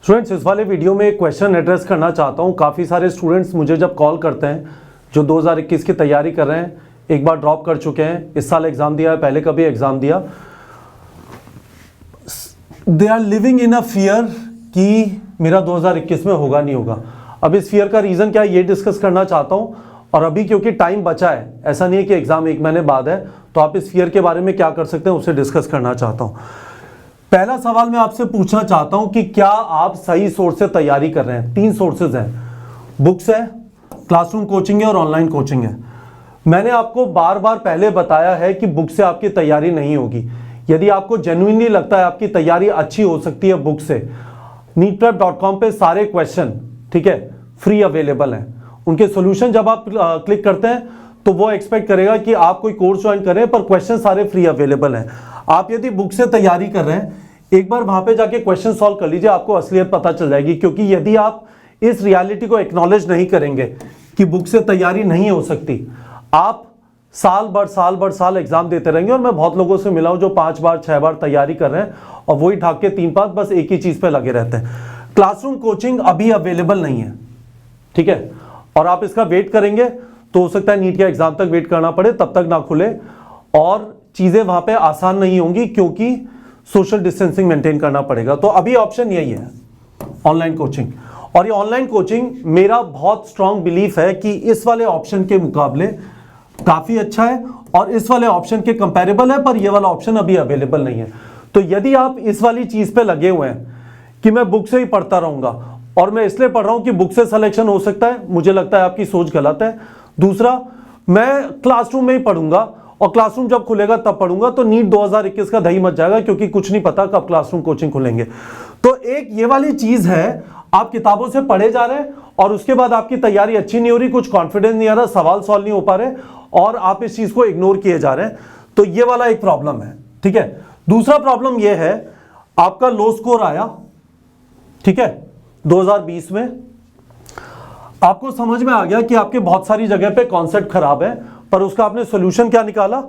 Students, इस वाले video में एक क्वेश्चन एड्रेस करना चाहता हूँ। काफ़ी सारे स्टूडेंट्स मुझे जब कॉल करते हैं जो 2021 की तैयारी कर रहे हैं, एक बार ड्रॉप कर चुके हैं, इस साल एग्ज़ाम दिया है, पहले कभी एग्ज़ाम दिया, they are living in a fear कि मेरा 2021 में होगा नहीं होगा। अब इस फियर का रीज़न क्या है ये डिस्कस करना चाहता हूँ। और अभी क्योंकि टाइम बचा है, ऐसा नहीं है कि एग्ज़ाम 1 महीने बाद है, तो आप इस फियर के बारे में क्या कर सकते हैं उसे डिस्कस करना चाहता हूँ। पहला सवाल मैं आपसे पूछना चाहता हूं कि क्या आप सही सोर्स से तैयारी कर रहे हैं। 3 सोर्सेज हैं, बुक्स है, क्लासरूम कोचिंग है और ऑनलाइन कोचिंग है। मैंने आपको बार बार पहले बताया है कि बुक से आपकी तैयारी नहीं होगी। यदि आपको जेन्युइनली लगता है आपकी तैयारी अच्छी हो सकती है बुक से, neetprep.com पे सारे क्वेश्चन, ठीक है, फ्री अवेलेबल हैं। उनके सोल्यूशन जब आप क्लिक करते हैं तो वो एक्सपेक्ट करेगा कि आप कोई कोर्स ज्वाइन करें, पर क्वेश्चन सारे फ्री अवेलेबल हैं। आप यदि बुक से तैयारी कर रहे हैं, एक बार वहां पे जाके क्वेश्चन सॉल्व कर लीजिए, आपको असलियत पता चल जाएगी। क्योंकि यदि आप इस रियलिटी को एक्नॉलेज नहीं करेंगे कि बुक से तैयारी नहीं हो सकती, आप साल भर साल एग्जाम देते रहेंगे। और मैं बहुत लोगों से मिला हूं जो 5 बार 6 बार तैयारी कर रहे हैं और वही ढाक के 3 बार बस एक ही चीज पे लगे रहते हैं। क्लासरूम कोचिंग अभी अवेलेबल नहीं है, ठीक है, और आप इसका वेट करेंगे तो हो सकता है नीट के एग्जाम तक वेट करना पड़े, तब तक ना खुले और चीजें वहां पे आसान नहीं होंगी क्योंकि सोशल डिस्टेंसिंग मेंटेन करना पड़ेगा। तो अभी ऑप्शन यही है, ऑनलाइन कोचिंग। और ये ऑनलाइन कोचिंग मेरा बहुत स्ट्रांग बिलीफ है कि इस वाले ऑप्शन के मुकाबले काफी अच्छा है और इस वाले ऑप्शन के कंपैरेबल है, पर ये वाला ऑप्शन अभी अवेलेबल नहीं है। तो यदि आप इस वाली चीज पे लगे हुए हैं कि मैं बुक से ही पढ़ता रहूंगा और मैं इसलिए पढ़ रहा हूं कि बुक से सिलेक्शन हो सकता है, मुझे लगता है आपकी सोच गलत है। दूसरा, मैं क्लासरूम में ही पढ़ूंगा और क्लासरूम जब खुलेगा तब पढ़ूंगा, तो नीट 2021 का दही मच जाएगा क्योंकि कुछ नहीं पता कब क्लासरूम कोचिंग खुलेंगे। तो एक ये वाली चीज है, आप किताबों से पढ़े जा रहे हैं और उसके बाद आपकी तैयारी अच्छी नहीं हो रही, कुछ कॉन्फिडेंस नहीं आ रहा, सवाल सॉल्व नहीं हो पा रहे और आप इस चीज को इग्नोर किए जा रहे हैं। तो ये वाला एक प्रॉब्लम है, ठीक है। दूसरा प्रॉब्लम ये है, आपका लो स्कोर आया, ठीक है, 2020 में आपको समझ में आ गया कि आपके बहुत सारी जगह पे कॉन्सेप्ट खराब है, पर उसका आपने सॉल्यूशन क्या निकाला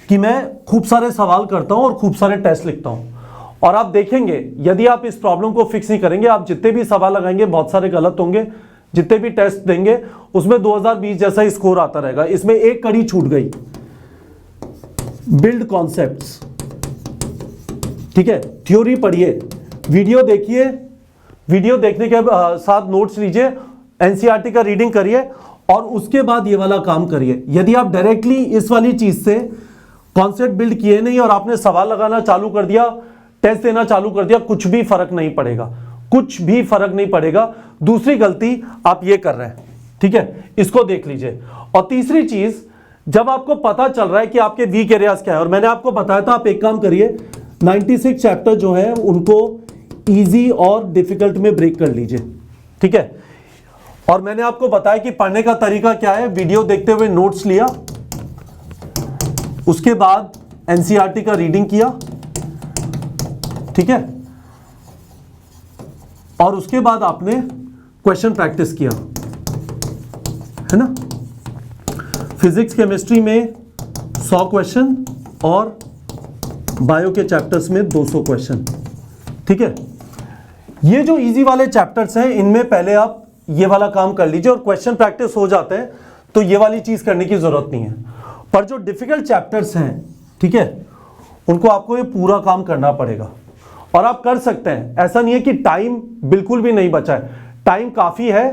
कि मैं खूब सारे सवाल करता हूं और खूब सारे टेस्ट लिखता हूं। और आप देखेंगे यदि आप इस प्रॉब्लम को फिक्स नहीं करेंगे, आप जितने भी सवाल लगाएंगे बहुत सारे गलत होंगे, जितने भी टेस्ट देंगे उसमें 2020 जैसा ही स्कोर आता रहेगा। इसमें एक कड़ी छूट गई, बिल्ड कॉन्सेप्ट्स, ठीक है। थ्योरी पढ़िए, वीडियो देखिए, वीडियो देखने के साथ नोट्स लीजिए, एनसीईआरटी का रीडिंग करिए और उसके बाद ये वाला काम करिए। यदि आप डायरेक्टली इस वाली चीज से कॉन्सेप्ट बिल्ड किए नहीं और आपने सवाल लगाना चालू कर दिया, टेस्ट देना चालू कर दिया, कुछ भी फर्क नहीं पड़ेगा, कुछ भी फर्क नहीं पड़ेगा। दूसरी गलती आप ये कर रहे हैं, ठीक है, इसको देख लीजिए। और तीसरी चीज, जब आपको पता चल रहा है कि आपके वीक एरियाज क्या है, और मैंने आपको बताया था आप एक काम करिए, 96 चैप्टर जो है उनको इजी और डिफिकल्ट में ब्रेक कर लीजिए, ठीक है। और मैंने आपको बताया कि पढ़ने का तरीका क्या है, वीडियो देखते हुए नोट्स लिया, उसके बाद एनसीईआरटी का रीडिंग किया, ठीक है, और उसके बाद आपने क्वेश्चन प्रैक्टिस किया, है ना। फिजिक्स केमिस्ट्री में 100 क्वेश्चन और बायो के चैप्टर्स में 200 क्वेश्चन, ठीक है। ये जो इजी वाले चैप्टर्स हैं इनमें पहले आप ये वाला काम कर लीजिए और क्वेश्चन प्रैक्टिस हो जाते हैं तो ये वाली चीज करने की जरूरत नहीं है। पर जो डिफिकल्ट चैप्टर्स हैं, ठीक है, उनको आपको ये पूरा काम करना पड़ेगा और आप कर सकते हैं। ऐसा नहीं है कि टाइम बिल्कुल भी नहीं बचा है, टाइम काफी है।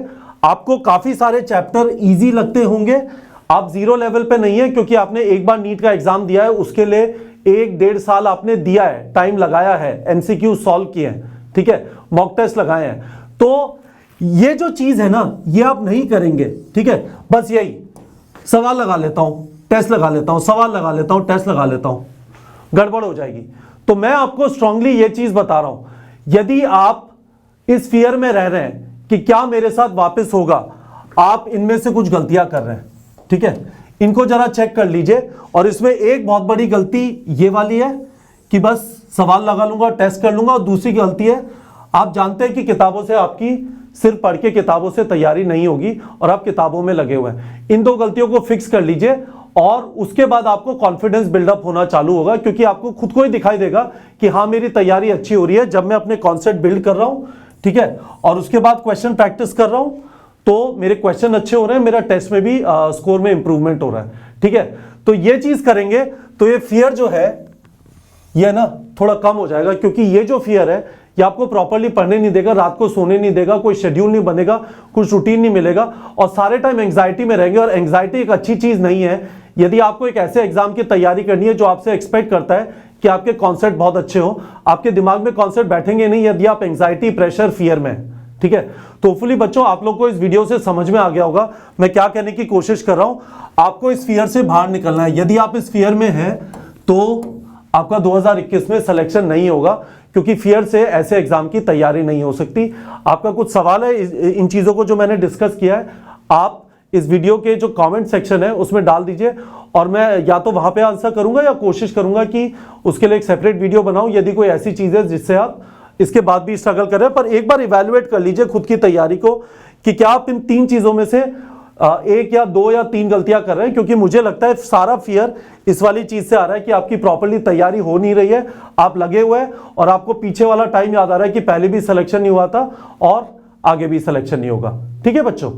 आपको काफी सारे चैप्टर इजी लगते होंगे, आप 0 लेवल पे नहीं है क्योंकि आपने एक बार नीट का एग्जाम दिया है, उसके लिए 1-1.5 साल आपने दिया है, टाइम लगाया है, एमसीक्यू सॉल्व किए हैं, ठीक है, मॉक टेस्ट लगाए हैं। तो ये जो चीज है ना, ये आप नहीं करेंगे, ठीक है। बस यही सवाल लगा लेता हूं, टेस्ट लगा लेता हूं, सवाल लगा लेता हूं, टेस्ट लगा लेता हूं, गड़बड़ हो जाएगी। तो मैं आपको स्ट्रांगली ये चीज बता रहा हूं, यदि आप इस फियर में रह रहे हैं कि क्या मेरे साथ वापस होगा, आप इनमें से कुछ गलतियां कर रहे हैं, ठीक है। इनको जरा चेक कर लीजिए। और इसमें एक बहुत बड़ी गलती ये वाली है कि बस सवाल लगा लूंगा, टेस्ट कर लूंगा। और दूसरी गलती है, आप जानते हैं कि किताबों से आपकी सिर्फ पढ़ के किताबों से तैयारी नहीं होगी और आप किताबों में लगे हुए हैं। इन 2 गलतियों को फिक्स कर लीजिए और उसके बाद आपको कॉन्फिडेंस बिल्डअप होना चालू होगा, क्योंकि आपको खुद को ही दिखाई देगा कि हाँ मेरी तैयारी अच्छी हो रही है जब मैं अपने कॉन्सेप्ट बिल्ड कर रहा हूं, ठीक है, और उसके बाद क्वेश्चन प्रैक्टिस कर रहा हूं तो मेरे क्वेश्चन अच्छे हो रहे हैं, मेरा टेस्ट में भी स्कोर में इंप्रूवमेंट हो रहा है। ठीक है, तो ये चीज करेंगे तो ये फियर जो है ये ना थोड़ा कम हो जाएगा, क्योंकि ये जो फियर है ये आपको प्रॉपर्ली पढ़ने नहीं देगा, रात को सोने नहीं देगा, कोई शेड्यूल नहीं बनेगा, कुछ रूटीन नहीं मिलेगा और सारे टाइम एंग्जाइटी में रहेंगे। और एंग्जाइटी एक अच्छी चीज नहीं है। यदि आपको एक ऐसे एग्जाम की तैयारी करनी है जो आपसे एक्सपेक्ट करता है कि आपके कॉन्सेप्ट बहुत अच्छे हो, आपके दिमाग में कॉन्सेप्ट बैठेंगे नहीं यदि आप एंग्जाइटी, प्रेशर, फियर में। ठीक है, तो होपफुली बच्चों आप लोग को इस वीडियो से समझ में आ गया होगा मैं क्या कहने की कोशिश कर रहा हूं। आपको इस फियर से बाहर निकलना है। यदि आप इस फियर में हैं तो आपका 2021 में सिलेक्शन नहीं होगा, क्योंकि फियर से ऐसे एग्जाम की तैयारी नहीं हो सकती। आपका कुछ सवाल है इन चीजों को जो मैंने डिस्कस किया है, आप इस वीडियो के जो कमेंट सेक्शन है उसमें डाल दीजिए और मैं या तो वहां पे आंसर करूंगा या कोशिश करूंगा कि उसके लिए एक सेपरेट वीडियो बनाऊं, यदि कोई ऐसी चीज है जिससे आप इसके बाद भी स्ट्रगल कर रहे हैं। पर एक बार इवैल्यूएट कर लीजिए खुद की तैयारी को कि क्या आप इन 3 चीजों में से 1 या 2 या 3 गलतियां कर रहे हैं, क्योंकि मुझे लगता है सारा फियर इस वाली चीज से आ रहा है कि आपकी प्रॉपर्ली तैयारी हो नहीं रही है, आप लगे हुए हैं और आपको पीछे वाला टाइम याद आ रहा है कि पहले भी सिलेक्शन नहीं हुआ था और आगे भी सिलेक्शन नहीं होगा। ठीक है बच्चों।